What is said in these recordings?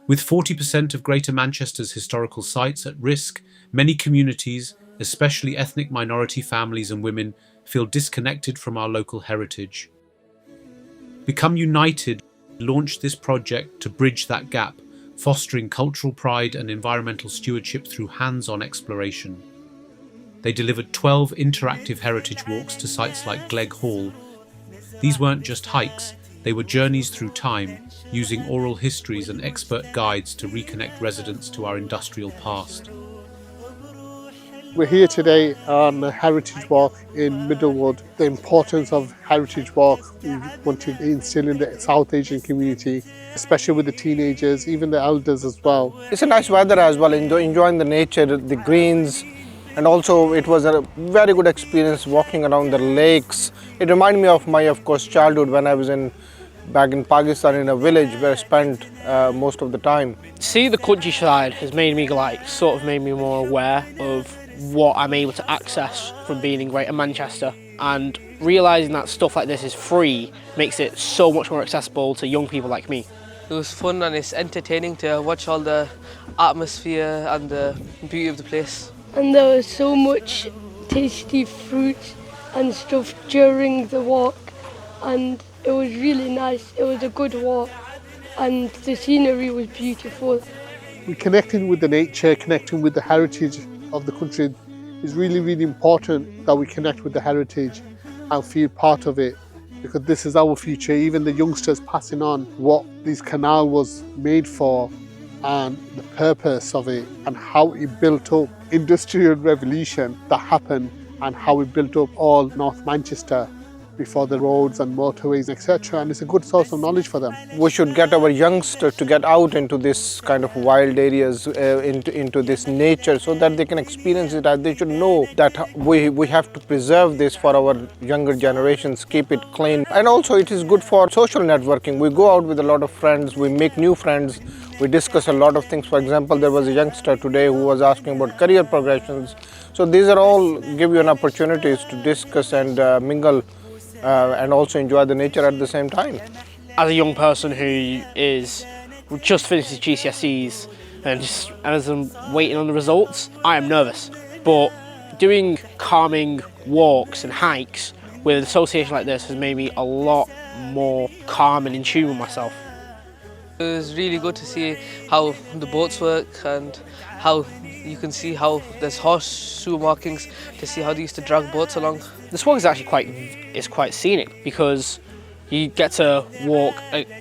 With 40% of Greater Manchester's historical sites at risk, many communities, especially ethnic minority families and women, feel disconnected from our local heritage. Become United launched this project to bridge that gap, fostering cultural pride and environmental stewardship through hands-on exploration. They delivered 12 interactive heritage walks to sites like Glegg Hall. These weren't just hikes, they were journeys through time, using oral histories and expert guides to reconnect residents to our industrial past. We're here today on a Heritage Walk in Middlewood. The importance of Heritage Walk we want to instill in the South Asian community, especially with the teenagers, even the elders as well. It's a nice weather as well, enjoying the nature, the greens, and also it was a very good experience walking around the lakes. It reminded me of my, of course, childhood when I was back in Pakistan in a village where I spent most of the time. See the countryside has made me made me more aware of what I'm able to access from being in Greater Manchester, and realising that stuff like this is free makes it so much more accessible to young people like me. It was fun and it's entertaining to watch all the atmosphere and the beauty of the place. And there was so much tasty fruit and stuff during the walk, and it was really nice. It was a good walk and the scenery was beautiful. We're connecting with the nature, connecting with the heritage of the country. It's really, really important that we connect with the heritage and feel part of it, because this is our future. Even the youngsters passing on what this canal was made for and the purpose of it and how it built up industrial revolution that happened and how it built up all North Manchester before the roads and motorways, etc. And it's a good source of knowledge for them. We should get our youngsters to get out into this kind of wild areas, into this nature, so that they can experience it, and they should know that we have to preserve this for our younger generations, keep it clean. And also it is good for social networking. We go out with a lot of friends, we make new friends, we discuss a lot of things. For example, there was a youngster today who was asking about career progressions. So these are all give you an opportunities to discuss and mingle and also enjoy the nature at the same time. As a young person who just finished his GCSEs and as I'm waiting on the results, I am nervous. But doing calming walks and hikes with an association like this has made me a lot more calm and in tune with myself. It was really good to see how the boats work and how you can see how there's horseshoe markings to see how they used to drag boats along. This walk is actually quite scenic, because you get to walk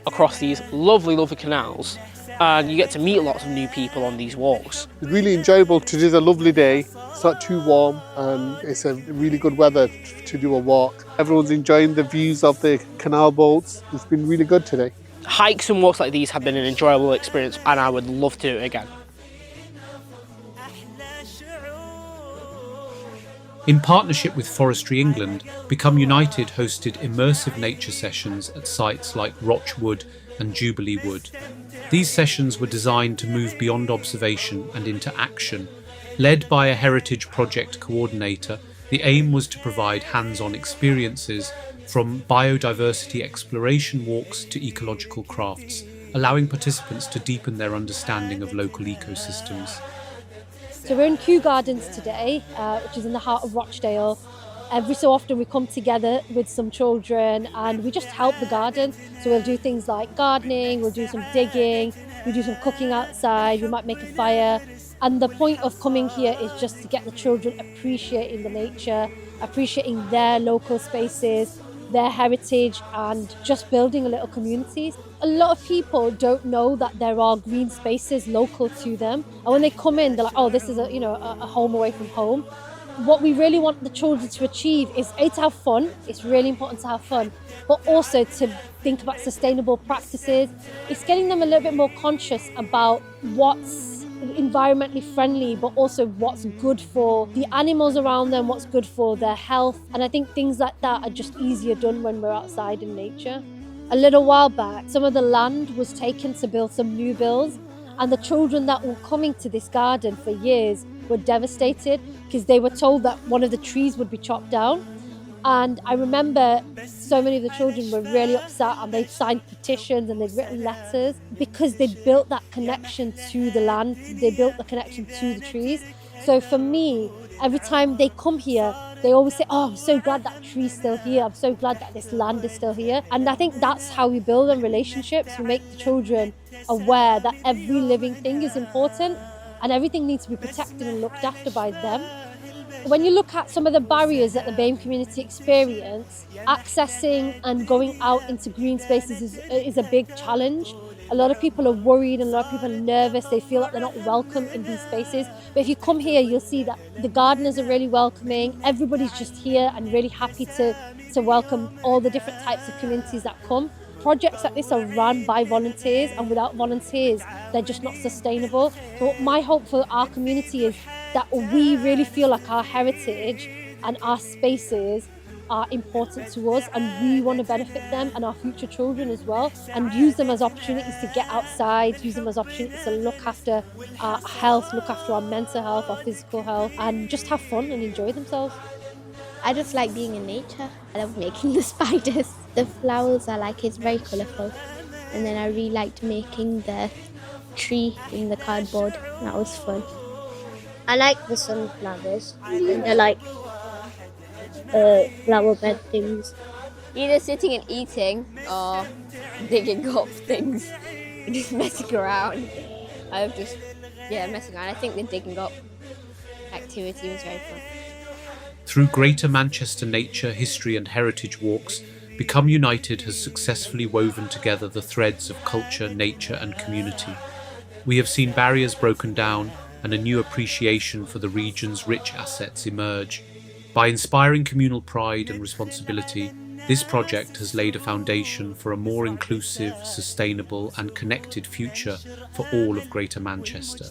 across these lovely, lovely canals, and you get to meet lots of new people on these walks. It's really enjoyable to do a lovely day. It's not too warm and it's a really good weather to do a walk. Everyone's enjoying the views of the canal boats. It's been really good today. Hikes and walks like these have been an enjoyable experience, and I would love to do it again. In partnership with Forestry England, Become United hosted immersive nature sessions at sites like Roch Wood and Jubilee Wood. These sessions were designed to move beyond observation and into action. Led by a heritage project coordinator, the aim was to provide hands-on experiences, from biodiversity exploration walks to ecological crafts, allowing participants to deepen their understanding of local ecosystems. So we're in Kew Gardens today, which is in the heart of Rochdale. Every so often we come together with some children and we just help the garden. So we'll do things like gardening, we'll do some digging, we'll do some cooking outside, we might make a fire. And the point of coming here is just to get the children appreciating the nature, appreciating their local spaces, their heritage, and just building a little community. A lot of people don't know that there are green spaces local to them, and when they come in, they're like, oh, this is a home away from home. What we really want the children to achieve is to have fun. It's really important to have fun, but also to think about sustainable practices. It's getting them a little bit more conscious about what's environmentally friendly, but also what's good for the animals around them, what's good for their health. And I think things like that are just easier done when we're outside in nature. A little while back, some of the land was taken to build some new builds, and the children that were coming to this garden for years were devastated because they were told that one of the trees would be chopped down. And I remember so many of the children were really upset, and they'd signed petitions and they'd written letters because they'd built that connection to the land, they built the connection to the trees. So for me, every time they come here, they always say, oh, I'm so glad that tree's still here. I'm so glad that this land is still here. And I think that's how we build on relationships. We make the children aware that every living thing is important and everything needs to be protected and looked after by them. When you look at some of the barriers that the BAME community experience, accessing and going out into green spaces is a big challenge. A lot of people are worried and a lot of people are nervous. They feel like they're not welcome in these spaces. But if you come here, you'll see that the gardeners are really welcoming. Everybody's just here and really happy to welcome all the different types of communities that come. Projects like this are run by volunteers, and without volunteers, they're just not sustainable. So my hope for our community is that we really feel like our heritage and our spaces are important to us, and we want to benefit them and our future children as well, and use them as opportunities to get outside, use them as opportunities to look after our health, look after our mental health, our physical health, and just have fun and enjoy themselves. I just like being in nature. I love making the spiders. The flowers I like, it's very colourful. And then I really liked making the tree in the cardboard. That was fun. I like the sunflowers. And they're like flower bed things. Either sitting and eating or digging up things. Just messing around. Messing around. I think the digging up activity was very fun. Through Greater Manchester Nature, History and Heritage Walks, Become United has successfully woven together the threads of culture, nature and community. We have seen barriers broken down and a new appreciation for the region's rich assets emerge. By inspiring communal pride and responsibility, this project has laid a foundation for a more inclusive, sustainable and connected future for all of Greater Manchester.